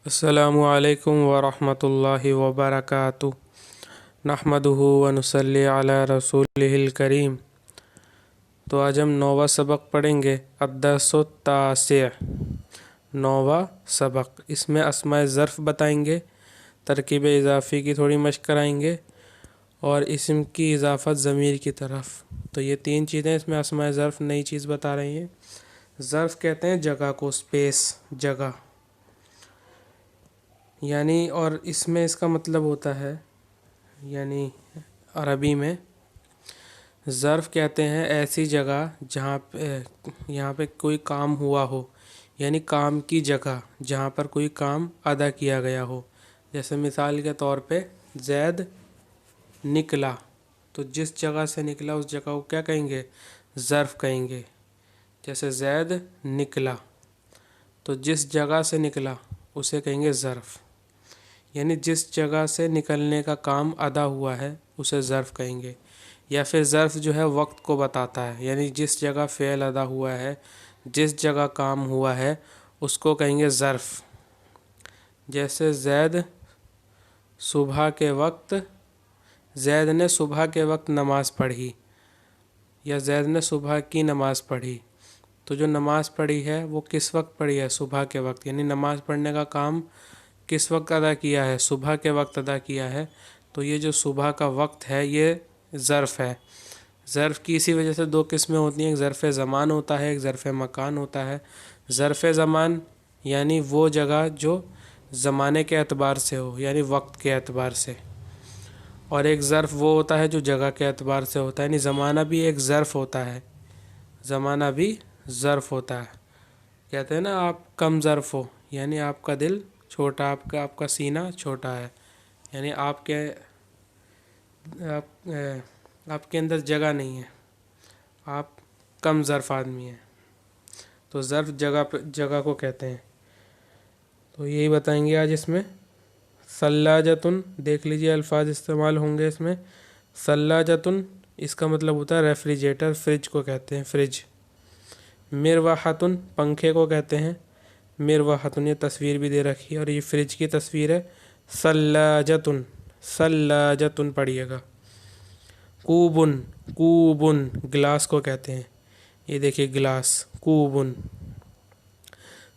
السلام علیکم ورحمۃ اللہ وبرکاتہ نحمدہ ونصلی علی رسولہ الکریم۔ تو آج ہم نوواں سبق پڑھیں گے، الدرس التاسع، نوواں سبق۔ اس میں اسماء ظرف بتائیں گے، ترکیب اضافی کی تھوڑی مشق کرائیں گے اور اسم کی اضافت ضمیر کی طرف۔ تو یہ تین چیزیں اس میں اسماء ظرف نئی چیز بتا رہی ہیں۔ ظرف کہتے ہیں جگہ کو، اسپیس، جگہ، یعنی اور اس میں اس کا مطلب ہوتا ہے، یعنی عربی میں ظرف کہتے ہیں ایسی جگہ جہاں یہاں پہ کوئی کام ہوا ہو، یعنی کام کی جگہ جہاں پر کوئی کام ادا کیا گیا ہو۔ جیسے مثال کے طور پہ زید نکلا، تو جس جگہ سے نکلا اس جگہ کو کیا کہیں گے؟ ظرف کہیں گے۔ جیسے زید نکلا، تو جس جگہ سے نکلا اسے کہیں گے ظرف، یعنی جس جگہ سے نکلنے کا کام ادا ہوا ہے اسے ظرف کہیں گے۔ یا پھر ظرف جو ہے وقت کو بتاتا ہے، یعنی جس جگہ فعل ادا ہوا ہے، جس جگہ کام ہوا ہے اس کو کہیں گے ظرف۔ جیسے زید صبح کے وقت، زید نے صبح کے وقت نماز پڑھی، یا زید نے صبح کی نماز پڑھی۔ تو جو نماز پڑھی ہے وہ کس وقت پڑھی ہے؟ صبح کے وقت، یعنی نماز پڑھنے کا کام کس وقت ادا کیا ہے؟ صبح کے وقت ادا کیا ہے۔ تو یہ جو صبح کا وقت ہے یہ ظرف ہے۔ ظرف کی اسی وجہ سے دو قسمیں ہوتی ہیں، ایک ظرف زمان ہوتا ہے، ایک ظرف مکان ہوتا ہے۔ ظرف زمان یعنی وہ جگہ جو زمانے کے اعتبار سے ہو، یعنی وقت کے اعتبار سے، اور ایک ظرف وہ ہوتا ہے جو جگہ کے اعتبار سے ہوتا ہے، یعنی زمانہ بھی ایک ظرف ہوتا ہے، زمانہ بھی ظرف ہوتا ہے۔ کہتے ہیں نا آپ کم ظرف ہو، یعنی آپ کا دل چھوٹا، آپ کا سینہ چھوٹا ہے، یعنی آپ کے اندر جگہ نہیں ہے، آپ کم ظرف آدمی ہیں۔ تو ظرف جگہ کو کہتے ہیں۔ تو یہی بتائیں گے آج اس میں۔ ثلاجۃ، دیکھ لیجئے الفاظ استعمال ہوں گے اس میں۔ ثلاجۃ اس کا مطلب ہوتا ہے ریفریجریٹر، فریج کو کہتے ہیں، فریج۔ مروحۃ پنکھے کو کہتے ہیں، مروحۃ، یہ تصویر بھی دے رکھی ہے اور یہ فریج کی تصویر ہے۔ ثلاجۃ، ثلاجۃ پڑھیے گا۔ کوبن، کوبن گلاس کو کہتے ہیں، یہ دیکھیے گلاس، کوبن۔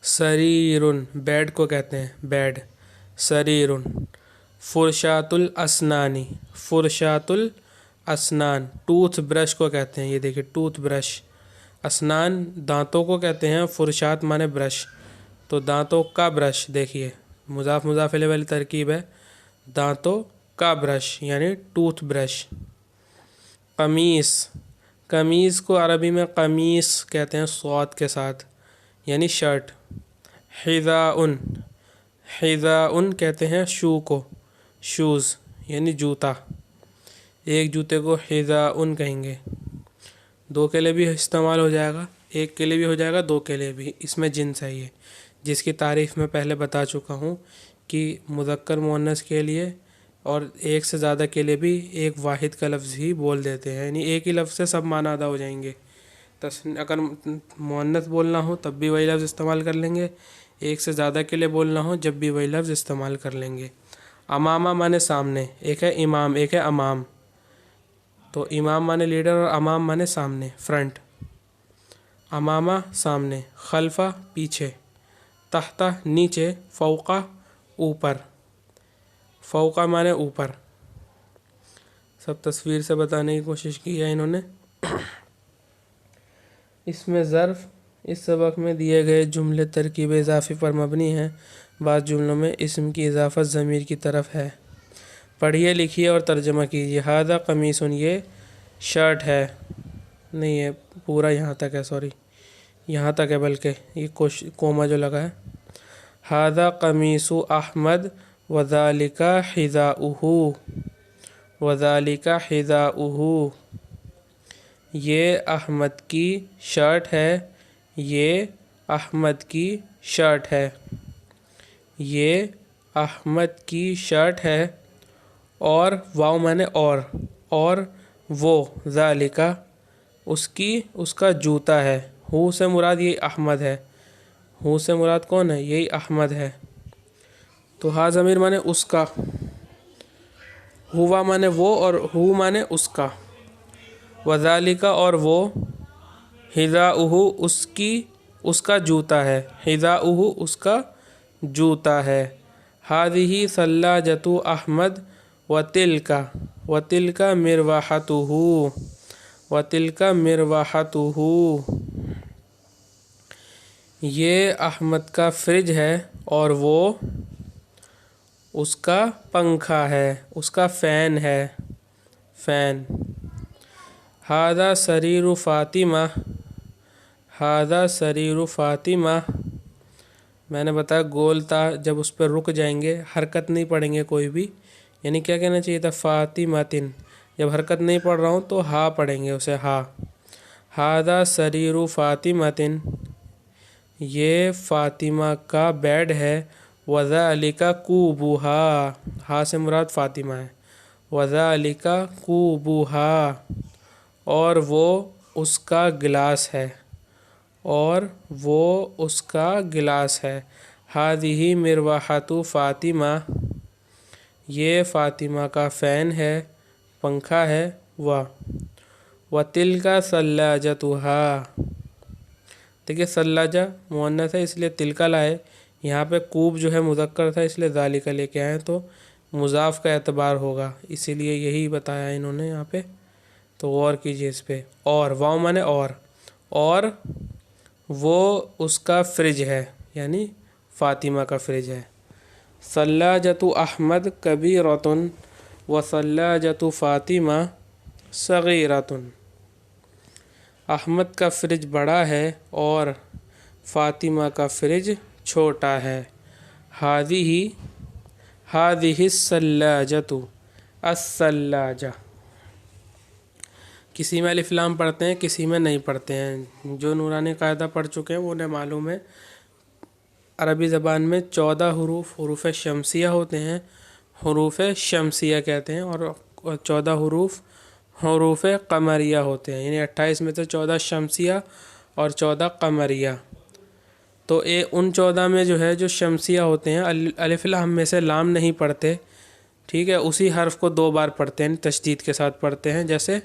سریر، بیڈ کو کہتے ہیں، بیڈ، سریر۔ فرشاۃ الاسنان، فرشاۃ الاسنان، ٹوتھ برش کو کہتے ہیں، یہ دیکھیے ٹوتھ برش۔ اسنان دانتوں کو کہتے ہیں، فرشات مانے برش، تو دانتوں کا برش، دیکھیے مضاف مضاف الیہ والی ترکیب ہے، دانتوں کا برش یعنی ٹوتھ برش۔ قمیص، قمیص کو عربی میں قمیص کہتے ہیں صاد کے ساتھ، یعنی شرٹ۔ حذاء، حذاء کہتے ہیں شو کو، شوز یعنی جوتا، ایک جوتے کو حذاء کہیں گے۔ دو کے لیے بھی استعمال ہو جائے گا، ایک کے لیے بھی ہو جائے گا، دو کے لیے بھی، اس میں جنس ہے یہ، جس کی تعریف میں پہلے بتا چکا ہوں کہ مذکر مؤنث کے لیے اور ایک سے زیادہ کے لیے بھی ایک واحد کا لفظ ہی بول دیتے ہیں، یعنی ایک ہی لفظ سے سب معنی ادا ہو جائیں گے۔ اگر مؤنث بولنا ہو تب بھی وہی لفظ استعمال کر لیں گے، ایک سے زیادہ کے لیے بولنا ہو جب بھی وہی لفظ استعمال کر لیں گے۔ امامہ مانے سامنے، ایک ہے امام، ایک ہے امام، تو امام مانے لیڈر اور امام مانے سامنے، فرنٹ۔ امامہ سامنے، خلفہ پیچھے، تحتہ نیچے، فوقہ اوپر، فوقہ مانے اوپر۔ سب تصویر سے بتانے کی کوشش کی ہے انہوں نے۔ اس میں ظرف اس سبق میں دیے گئے جملے ترکیب اضافی پر مبنی ہیں، بعض جملوں میں اسم کی اضافت ضمیر کی طرف ہے۔ پڑھیے، لکھیے اور ترجمہ کیجیے۔ ھذا قمیص، یہ شرٹ ہے، نہیں ہے پورا یہاں تک ہے، سوری یہاں تک ہے، بلکہ یہ کوما جو لگا ہے۔ ھذا قمیص احمد وذلک حذاؤہ، وذلک حذاؤہ، یہ احمد کی شرٹ ہے، یہ احمد کی شرٹ ہے، یہ احمد کی شرٹ ہے۔ اور واو مانے اور وہ، ذالک اس کا جوتا ہے، ہو سے مراد یہی احمد ہے، ہو سے مراد کون ہے؟ یہی احمد ہے۔ تو ہا ضمیر مانے اس کا، ہوا مانے وہ اور ہو مانے اس کا، وذالک اور وہ، حذاؤہ اس کا جوتا ہے، حذاؤہ اس کا جوتا ہے، ہذہ ثلاجۃ احمد وتلک مروحتہ وتلک مروحتہ، یہ احمد کا فریج ہے اور وہ اس کا پنکھا ہے، اس کا فین ہے، فین۔ ھذا سریر فاطمہ، ھذا سریر فاطمہ، میں نے بتایا گول تا جب اس پہ رک جائیں گے، حرکت نہیں پڑھیں گے کوئی بھی، یعنی کیا کہنا چاہیے تھا فاطمۃن، جب حرکت نہیں پڑھ رہا ہوں تو ہا پڑھیں گے اسے، ہا۔ ھذا سریر فاطمۃن، یہ فاطمہ کا بیڈ ہے، وذالک کوبھہا، ہا سے مراد فاطمہ ہے، وذالک کوبھہا، اور وہ اس کا گلاس ہے، اور وہ اس کا گلاس ہے، ھذہ مروحۃ فاطمہ، یہ فاطمہ کا فین ہے، پنکھا ہے، وتلک ثلاجتھا، دیکھیے ثلاجہ مؤنث ہے اس لیے تلکا لائے، یہاں پہ کوب جو ہے مذکر تھا اس لیے ذالک لے کے آئے، تو مضاف کا اعتبار ہوگا، اسی لیے یہی بتایا انہوں نے یہاں پہ، تو غور کیجئے اس پہ۔ اور واو مانے اور وہ اس کا فریج ہے، یعنی فاطمہ کا فریج ہے۔ ثلاجۃ احمد کبیرۃ وثلاجۃ فاطمہ صغیرۃ، احمد کا فریج بڑا ہے اور فاطمہ کا فریج چھوٹا ہے۔ ھذہ الثلاجۃ، الثلاجہ، کسی میں الف لام پڑھتے ہیں کسی میں نہیں پڑھتے ہیں، جو نورانی قاعدہ پڑھ چکے ہیں وہ انہیں معلوم ہے، عربی زبان میں 14 حروف حروف شمسیہ ہوتے ہیں، حروف شمسیہ کہتے ہیں، اور 14 حروف حروف قمریہ ہوتے ہیں، یعنی 28 میں سے 14 شمسیہ اور 14 قمریہ۔ تو ان 14 میں جو ہے جو شمسیہ ہوتے ہیں الف لام میں سے لام نہیں پڑھتے، ٹھیک ہے، اسی حرف کو 2 بار پڑھتے ہیں، تشدید کے ساتھ پڑھتے ہیں، جیسے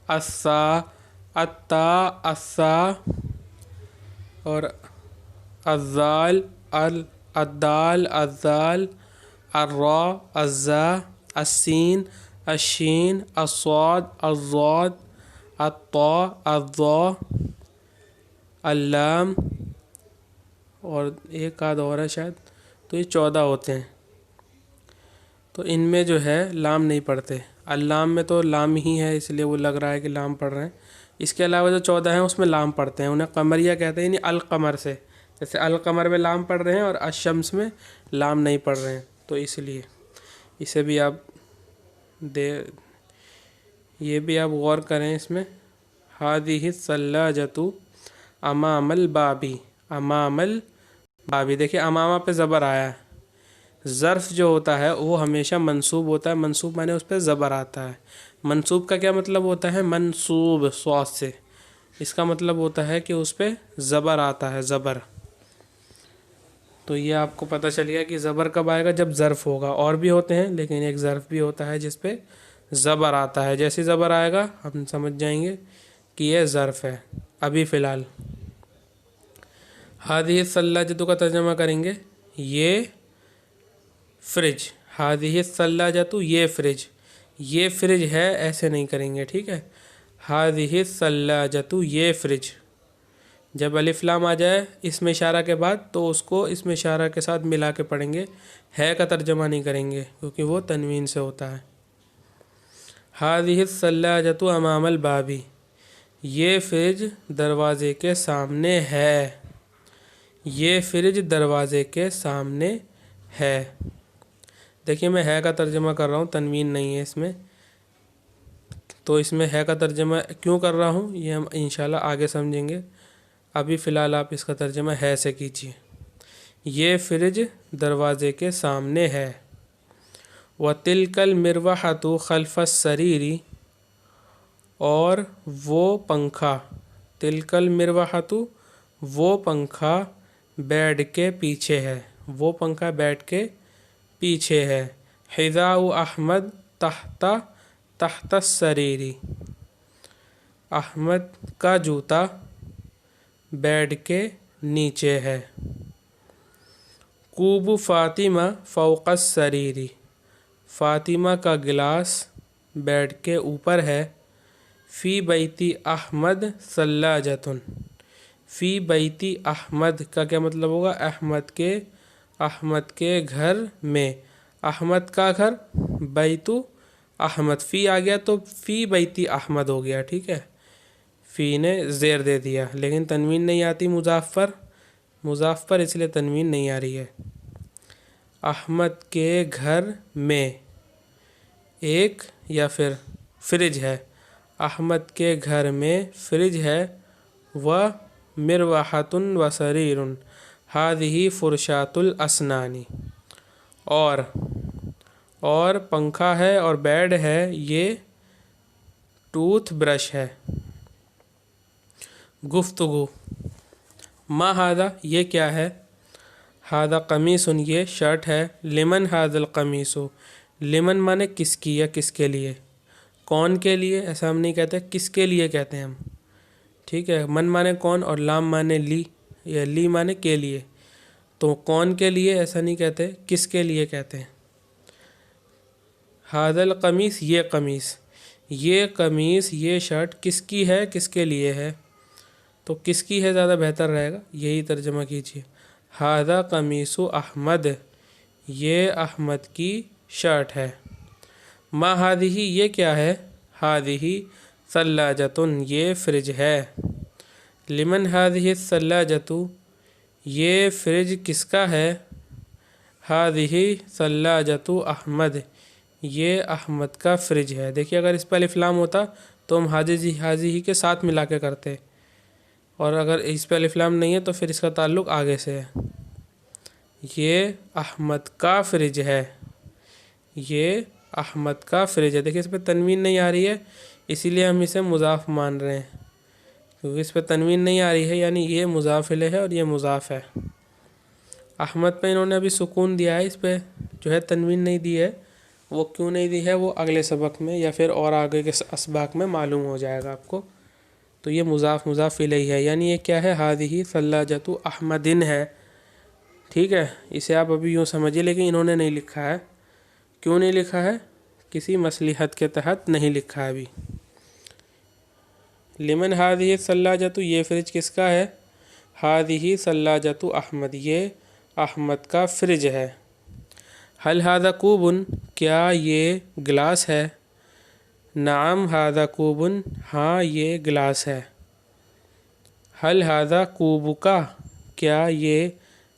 السا، التا، السا، اور الذال، الدال، الذال، الراء، الزا، السین، الشین، الصاد، الضاد، الطاء، الضاء، اللام، اور ایک آدھ اور ہے شاید، تو یہ 14 ہوتے ہیں، تو ان میں جو ہے لام نہیں پڑھتے، اللام میں تو لام ہی ہے اس لیے وہ لگ رہا ہے کہ لام پڑھ رہے ہیں، اس کے علاوہ جو 14 ہیں اس میں لام پڑھتے ہیں، انہیں قمریہ کہتے ہیں، یعنی القمر سے، جیسے القمر میں لام پڑھ رہے ہیں اور الشمس میں لام نہیں پڑھ رہے ہیں، تو اس لیے اسے بھی آپ یہ بھی آپ غور کریں اس میں۔ ھذہ الثلاجۃ امام البابی، امام البابی، دیکھیں امامہ پہ زبر آیا ہے، ظرف جو ہوتا ہے وہ ہمیشہ منصوب ہوتا ہے، منصوب مانے اس پہ زبر آتا ہے، منصوب کا کیا مطلب ہوتا ہے؟ منصوب، صاد سے، اس کا مطلب ہوتا ہے کہ اس پہ زبر آتا ہے، زبر۔ تو یہ آپ کو پتہ چل گیا کہ زبر کب آئے گا؟ جب ظرف ہوگا، اور بھی ہوتے ہیں لیکن ایک ظرف بھی ہوتا ہے جس پہ زبر آتا ہے، جیسے زبر آئے گا ہم سمجھ جائیں گے کہ یہ ظرف ہے۔ ابھی فی الحال ھذہ الثلاجۃ کا ترجمہ کریں گے یہ فریج، ھذہ الثلاجۃ، یہ فریج، یہ فریج ہے ایسے نہیں کریں گے، ٹھیک ہے، ھذہ الثلاجۃ، یہ فریج، جب الف لام آ جائے اسم اشارہ کے بعد تو اس کو اسم اشارہ کے ساتھ ملا کے پڑھیں گے، ہے کا ترجمہ نہیں کریں گے کیونکہ وہ تنوین سے ہوتا ہے۔ ھذہ الثلاجۃ امام البابی، یہ فریج دروازے کے سامنے ہے، یہ فریج دروازے کے سامنے ہے، دیکھیے میں ہے کا ترجمہ کر رہا ہوں، تنوین نہیں ہے اس میں، تو اس میں ہے کا ترجمہ کیوں کر رہا ہوں یہ ہم انشاءاللہ آگے سمجھیں گے، ابھی فی الحال آپ اس کا ترجمہ ہے سے کیجیے۔ یہ فریج دروازے کے سامنے ہے، وَتِلْكَ الْمِرْوَحَةُ خَلْفَ السَّرِيرِ، اور وہ پنکھا، تِلْكَ الْمِرْوَحَةُ، وہ پنکھا، بیڈ کے پیچھے ہے، وہ پنکھا بیڈ کے پیچھے ہے۔ حذاء احمد تحت السریر، احمد کا جوتا بیڈ کے نیچے ہے۔ کوب فاطمہ فوق السریر، فاطمہ کا گلاس بیڈ کے اوپر ہے۔ فی بیتی احمد ثلاجۃ، فی بیتی احمد کا کیا مطلب ہوگا؟ احمد کے گھر میں، احمد کا گھر، بیتو احمد، فی آ گیا تو فی بیتی احمد ہو گیا، ٹھیک ہے، فی نے زیر دے دیا، لیکن تنوین نہیں آتی مضاف پر، اس لیے تنوین نہیں آ رہی ہے۔ احمد کے گھر میں ایک یا پھر فریج ہے، احمد کے گھر میں فریج ہے۔ و مروحۃ و سریر ہذہ فرشاۃ الاسنان، اور پنکھا ہے اور بیڈ ہے، یہ ٹوتھ برش ہے۔ گفتگو، ما ھذا یہ کیا ہے؟ ھذا قمیص یہ شرٹ ہے۔ لمن ھذا القمیص، لمن مانے کس کی یا کس کے لیے، کون کے لیے، ایسا ہم نہیں کہتے، کس کے لیے کہتے ہیں ہم، ٹھیک ہے۔ من مانے کون اور لام مانے لی، یا لی مانے کے لیے، تو کون کے لیے ایسا نہیں کہتے، کس کے لیے کہتے ہیں۔ ھذا القمیص یہ قمیص یہ شرٹ کس کی ہے، کس کے لیے ہے، تو کس کی ہے زیادہ بہتر رہے گا، یہی ترجمہ کیجیے۔ ھذا قمیص احمد، یہ احمد کی شرٹ ہے۔ ما ھذہ یہ کیا ہے؟ ھذہ ثلاجۃ یہ فریج ہے۔ لمن ھذہ الثلاجۃ یہ فریج کس کا ہے؟ ھذہ ثلاجۃ احمد یہ احمد کا فریج ہے۔ دیکھیے اگر اس پہ الف لام ہوتا تو ہم ھذہ کے ساتھ ملا کے کرتے، اور اگر اس پہ الف لام نہیں ہے تو پھر اس کا تعلق آگے سے ہے۔ یہ احمد کا فریج ہے، یہ احمد کا فریج ہے۔ دیکھیے اس پہ تنوین نہیں آ رہی ہے، اسی لیے ہم اسے مضاف مان رہے ہیں، کیونکہ اس پہ تنوین نہیں آ رہی ہے، یعنی یہ مضاف الیہ ہے اور یہ مضاف ہے۔ احمد پہ انہوں نے ابھی سکون دیا ہے، اس پہ جو ہے تنوین نہیں دی ہے، وہ کیوں نہیں دی ہے وہ اگلے سبق میں یا پھر اور آگے کے اسباق میں معلوم ہو جائے گا آپ کو۔ تو یہ مضاف الیہ ہے، یعنی یہ کیا ہے؟ ھذہ ثلاجۃ احمد ہے، ٹھیک ہے۔ اسے آپ ابھی یوں سمجھیے، لیکن انہوں نے نہیں لکھا ہے، کیوں نہیں لکھا ہے؟ کسی مصلحت کے تحت نہیں لکھا ہے ابھی۔ لمن ھذہ الثلاجۃ یہ فریج کس کا ہے؟ ھذہ ثلاجۃ احمد یہ احمد کا فریج ہے۔ ھل ھذا کوب کیا یہ گلاس ہے؟ نعم ھذا کوب ہاں یہ گلاس ہے۔ ھل ھذا کوبک کیا یہ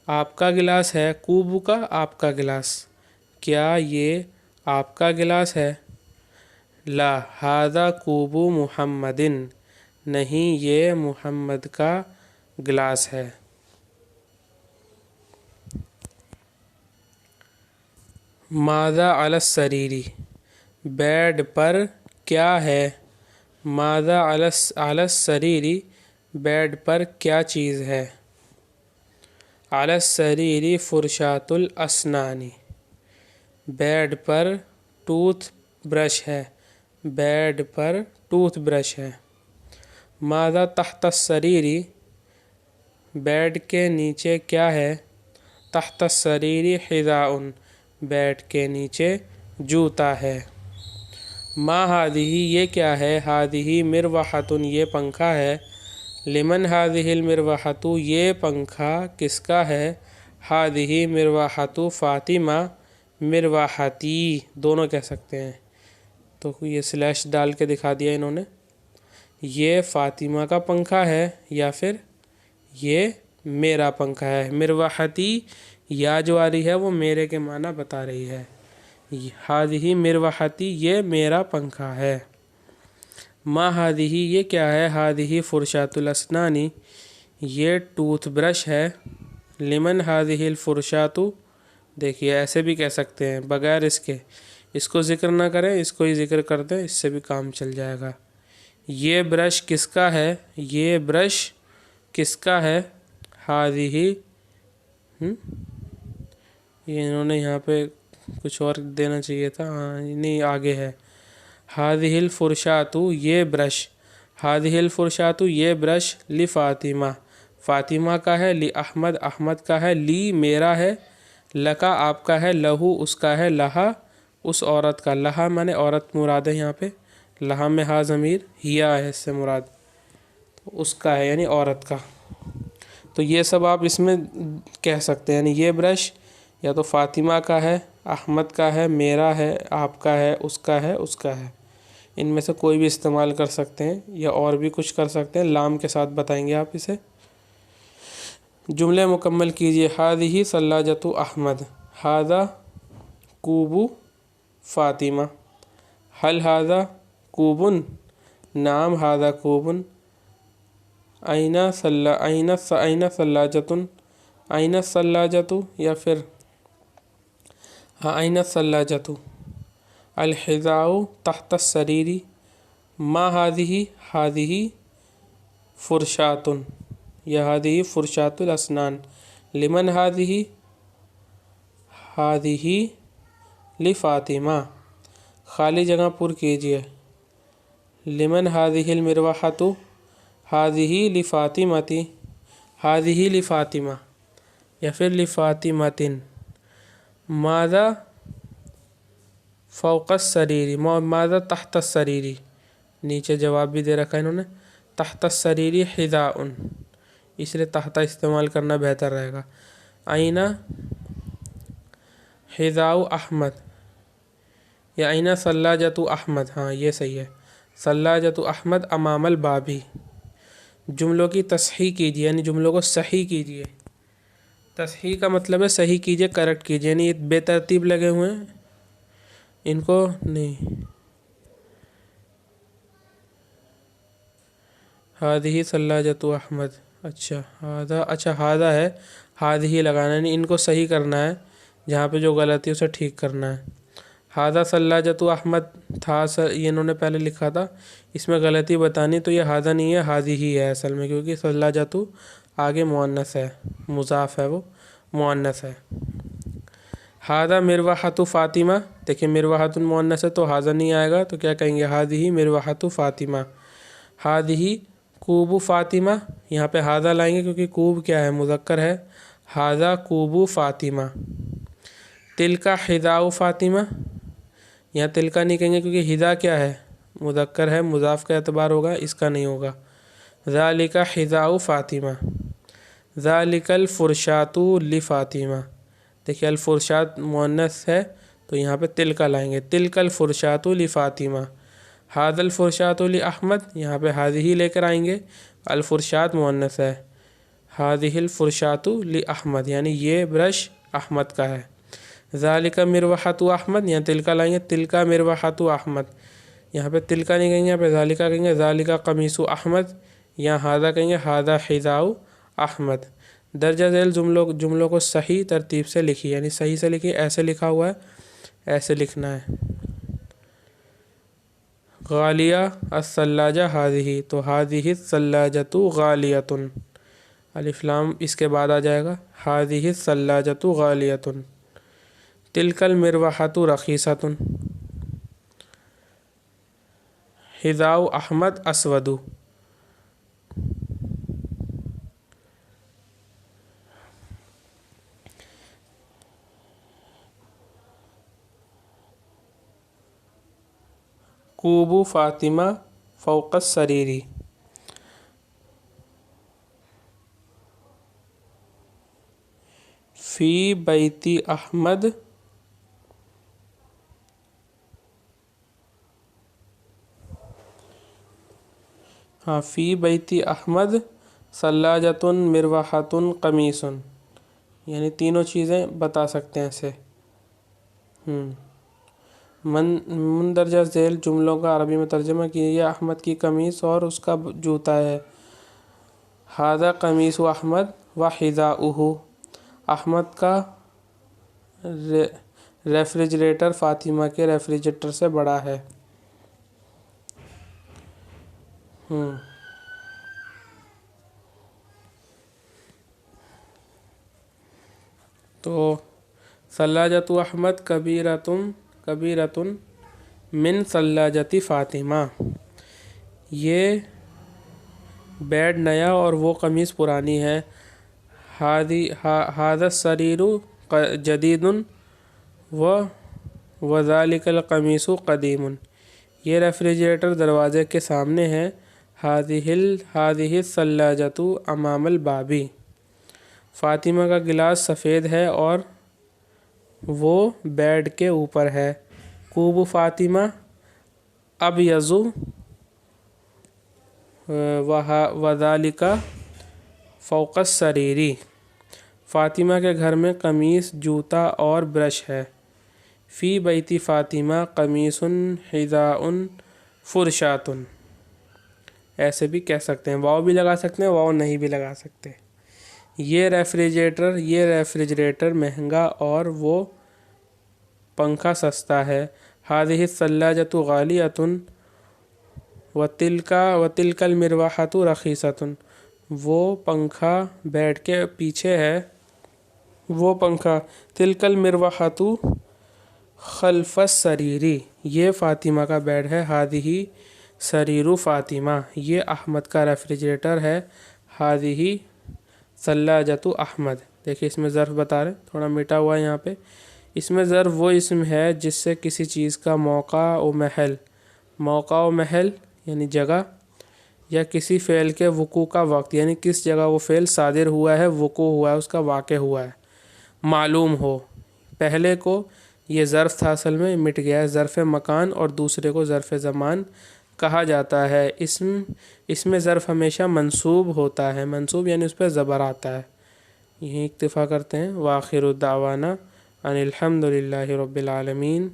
آپ کا گلاس ہے؟ کوبک آپ کا گلاس، کیا یہ آپ کا گلاس ہے؟ لا ھذا کوب محمد نہیں یہ محمد کا گلاس ہے۔ ماذا علی السریر بیڈ پر کیا ہے؟ ماذا علی السریر بیڈ پر کیا چیز ہے؟ علی السریر فرشاۃ الاسنان بیڈ پر ٹوتھ برش ہے، بیڈ پر ٹوتھ برش ہے۔ ماذا تحت السریر بیڈ کے نیچے کیا ہے؟ تحت السریر حذاء بیڈ کے نیچے جوتا ہے۔ ما ھذہ یہ کیا ہے؟ ھذہ مروحۃ یہ پنکھا ہے۔ لمن ھذہ المروحۃ یہ پنکھا کس کا ہے؟ ھذہ مروحۃ فاطمہ مروحتی دونوں کہہ سکتے ہیں، تو یہ سلیش ڈال کے دکھا دیا انہوں نے، یہ فاطمہ کا پنکھا ہے یا پھر یہ میرا پنکھا ہے۔ مروحتی یا جو آ رہی ہے وہ میرے کے معنی بتا رہی ہے۔ ھذہ مروحتی یہ میرا پنکھا ہے۔ ما ھذہ یہ کیا ہے؟ ھذہ فرشاۃ الاسنان یہ ٹوتھ برش ہے۔ لمن ھذہ الفرشاۃ دیکھیے ایسے بھی کہہ سکتے ہیں بغیر اس کو ذکر نہ کریں، اس کو ہی ذکر کر دیں، اس سے بھی کام چل جائے گا۔ یہ برش کس کا ہے؟ یہ برش کس کا ہے؟ ھذہ یہ انہوں نے یہاں پہ کچھ اور دینا چاہیے تھا، نہیں آگے ہے ہادہ الفرشات یہ برش، ہادہ الفرشات یہ برش لفاطمہ، فاطمہ کا ہے، لی احمد احمد کا ہے، لی میرا ہے، لکا آپ کا ہے، لہو اس کا ہے، لہا اس عورت کا، لہا میں نے عورت مراد ہے یہاں پہ، لہا میں ہا ضمیر، ہیا ہے اس سے مراد، اس کا ہے یعنی عورت کا۔ تو یہ سب آپ اس میں کہہ سکتے ہیں، یعنی یہ برش یا تو فاطمہ کا ہے، احمد کا ہے، میرا ہے، آپ کا ہے، اس کا ہے، اس کا ہے، ان میں سے کوئی بھی استعمال کر سکتے ہیں یا اور بھی کچھ کر سکتے ہیں، لام کے ساتھ بتائیں گے آپ اسے۔ جملے مکمل کیجیے۔ ہادہ ثلاجۃ احمد، ہذا کوب فاطمہ، هل هذا کوب، نعم هذا کوب، أين ثلاجۃ، أين الثلاجۃ، یا پھر أين الثلاجۃ، الحذاء تحت السرير، ما هذه، هذه فرشات، یا هذه فرشات الأسنان، لمن هذه، هذه لفاطمہ، خالی جگہ پر کیجیے۔ لمن هذه المروحۃ، هذه لفاطمہ، هذه لفاطمہ، یا پھر لفاطمۃ، ماذا فوق السریر، ماذا تحت السریر، نیچے جواب بھی دے رکھا ہے انہوں نے، تحت السریر حذاء، اس لیے تحت استعمال کرنا بہتر رہے گا۔ أين حذاء احمد، یا أين ثلاجۃ احمد، ہاں یہ صحیح ہے، ثلاجۃ احمد امام البابی۔ جملوں کی تصحیح کیجیے، یعنی جملوں کو صحیح کیجیے۔ تصحیح کا مطلب ہے صحیح کیجیے، کریکٹ کیجیے، یعنی یہ بے ترتیب لگے ہوئے ہیں ان کو نہیں۔ ہادہ ثلاجۃ احمد، اچھا ہادہ ہے، ہادہ لگانا، یعنی ان کو صحیح کرنا ہے، جہاں پہ جو غلطی ہے اسے ٹھیک کرنا ہے۔ ہادہ ثلاجۃ احمد تھا، یہ انہوں نے پہلے لکھا تھا، اس میں غلطی بتانی، تو یہ ہادہ نہیں ہے، ہادہ ہی ہے اصل میں، کیونکہ ثلاجۃ آگے مؤنث ہے، مضاف ہے، وہ مؤنث ہے۔ ہادہ مروحۃ فاطمہ، دیکھیں مروحۃ مؤنث ہے تو ہادہ نہیں آئے گا، تو کیا کہیں گے، ہادہ مروحۃ فاطمہ۔ ہادہ کوب فاطمہ، یہاں پہ ہادہ لائیں گے کیونکہ کوب کیا ہے، مذکر ہے، ہادہ کوب فاطمہ۔ تلک حذاء فاطمہ، یہاں تلکا نہیں کہیں گے کیونکہ حذاء کیا ہے، مذکر ہے، مضاف کا اعتبار ہوگا، اس کا نہیں ہوگا۔ ذالک حذاء فاطمہ، ذالک الفرشات لفاطمہ، دیکھیے الفرشات مؤنث ہے تو یہاں پہ تلکا لائیں گے، تلک الفرشات لفاطمہ۔ ھذا الفرشات لاحمد، یہاں پہ ھذہ لے کر آئیں گے، الفرشات مؤنث ہے، ھذہ الفرشات لاحمد، یعنی یہ برش احمد کا ہے۔ ذالک مروحۃ احمد، یہاں تلکا لائیں گے، تلکا مروحۃ احمد، یہاں پہ تلکا نہیں کہیں گے، یہاں پہ ذالکا کہیں گے، ذالکا قمیص احمد، یہاں ھذا کہیں گے، ھذا حذاء احمد۔ درجہ ذیل جملوں کو صحیح ترتیب سے لکھی، یعنی صحیح سے لکھی، ایسے لکھا ہوا ہے ایسے لکھنا ہے۔ غالیہ الثلاجہ ھذہ، تو ھذہ الثلاجۃ غالیۃ، الف لام اس کے بعد آ جائے گا، ھذہ الثلاجۃ غالیۃ۔ تلک المروحۃ رخیصۃ، حذاء احمد اسود۔ کوب فاطمہ فوق السریر، فی بیت احمد فی بیت احمد ثلاجۃ مروحۃ قمیص، یعنی تینوں چیزیں بتا سکتے ہیں ایسے۔ مندرجہ ذیل جملوں کا عربی میں ترجمہ کیجیے۔ احمد کی قمیص اور اس کا جوتا ہے۔ ھذا قمیص احمد و حذاؤہ، احمد کا ریفریجریٹر فاطمہ کے ریفریجریٹر سے بڑا ہے۔ تو ثلاجۃ احمد کبیرتن من ثلاجۃ فاطمہ، یہ بیڈ نیا اور وہ قمیص پرانی ہے. ھذا السریر جدید وذالک القمیص قدیم، یہ ریفریجریٹر دروازے کے سامنے ہے. ھذہ الثلاجۃ امام الباب، فاطمہ کا گلاس سفید ہے اور وہ بیڈ کے اوپر ہے. کوب فاطمہ ابیض وذالک فوق السریر، فاطمہ کے گھر میں قمیص، جوتا اور برش ہے. فی بیت فاطمہ قمیص حذاء فرشات، ایسے بھی کہہ سکتے ہیں، واو بھی لگا سکتے ہیں، واو نہیں بھی لگا سکتے. یہ ریفریجریٹر مہنگا اور وہ پنکھا سستا ہے. ھذہ الثلاجۃ غالیۃ وتلک المروحۃ رخیصۃ، وہ پنکھا بیڈ کے پیچھے ہے، وہ پنکھا تلک المروحۃ خلف السریر، یہ فاطمہ کا بیڈ ہے. ھذہ سریر فاطمہ، یہ احمد کا ریفریجریٹر ہے. ھذہ ثلاجۃ احمد. دیکھیں اس میں ظرف بتا رہے، تھوڑا مٹا ہوا ہے یہاں پہ. اس میں ظرف وہ اسم ہے جس سے کسی چیز کا موقع و محل یعنی جگہ، یا کسی فعل کے وقوع کا وقت یعنی کس جگہ وہ فعل صادر ہوا ہے، وقوع ہوا ہے، اس کا واقع ہوا ہے، معلوم ہو. پہلے کو یہ ظرف تھا، اصل میں مٹ گیا ہے، ظرف مکان، اور دوسرے کو ظرف زمان کہا جاتا ہے. اس میں ظرف ہمیشہ منصوب ہوتا ہے، منصوب یعنی اس پہ زبر آتا ہے. یہیں اکتفا کرتے ہیں. وآخر دعوانا ان الحمد للہ رب العالمین.